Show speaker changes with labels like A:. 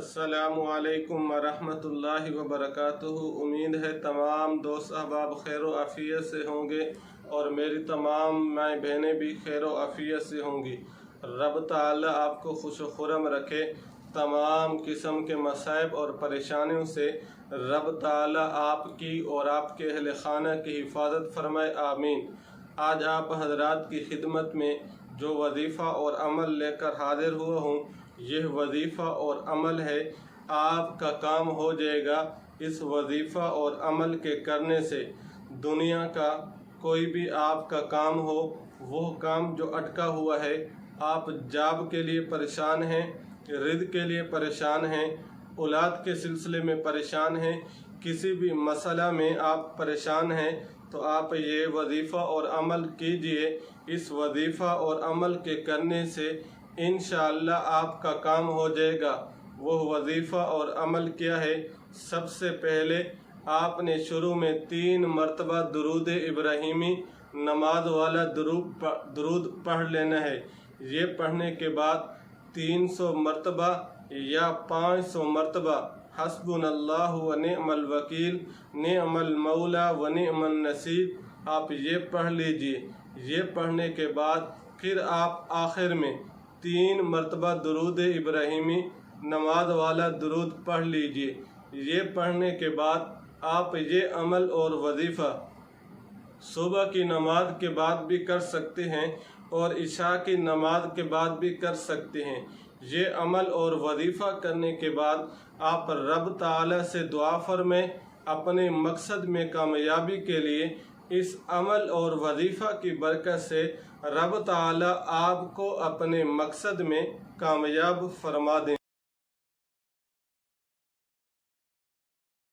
A: अस्सलामु अलैकुम वरहमतुल्लाहि वबरकातुहू। उम्मीद है तमाम दोस्त अहबाब खैर व आफ़ियत से होंगे और मेरी तमाम माएँ बहनें भी खैर व आफ़ियत से होंगी। रब ताला आपको खुश व खुरम रखे, तमाम किस्म के मसाइब और परेशानियों से रब ताला आपकी और आपके अहल खाना की हिफाजत फरमाए, आमीन। आज आप हजरात की खिदमत में जो वजीफ़ा और अमल लेकर हाजिर हुआ हूँ, यह वजीफ़ा और अमल है, आपका काम हो जाएगा। इस वजीफ़ा और अमल के करने से दुनिया का कोई भी आपका काम हो, वो काम जो अटका हुआ है, आप जॉब के लिए परेशान हैं, रिज़्क़ के लिए परेशान हैं, औलाद के सिलसिले में परेशान हैं, किसी भी मसला में आप परेशान हैं, तो आप ये वजीफ़ा और अमल कीजिए। इस वजीफ़ा और अमल के करने से इंशाअल्लाह आपका काम हो जाएगा। वो वजीफ़ा और अमल क्या है? सबसे पहले आपने शुरू में 3 मरतबा दुरूद इब्राहिमी नमाज वाला दुरूद पढ़ लेना है। ये पढ़ने के बाद 300 मरतबा या 500 मरतबा हस्बुनल्लाहु व निअमल वकील, निअमल मौला व निअमन नसीर, आप ये पढ़ लीजिए। ये पढ़ने के बाद फिर आप आखिर में 3 मरतबा दुरूद इब्राहिमी नमाज वाला दुरूद पढ़ लीजिए। ये पढ़ने के बाद आप ये अमल और वजीफ़ा सुबह की नमाज के बाद भी कर सकते हैं और इशा की नमाज के बाद भी कर सकते हैं। ये अमल और वजीफ़ा करने के बाद आप रब ताला से दुआ फरमाएं अपने मकसद में कामयाबी के लिए। इस अमल और वजीफ़ा की बरकत से रब ताला आपको अपने मकसद में कामयाब फरमा दें।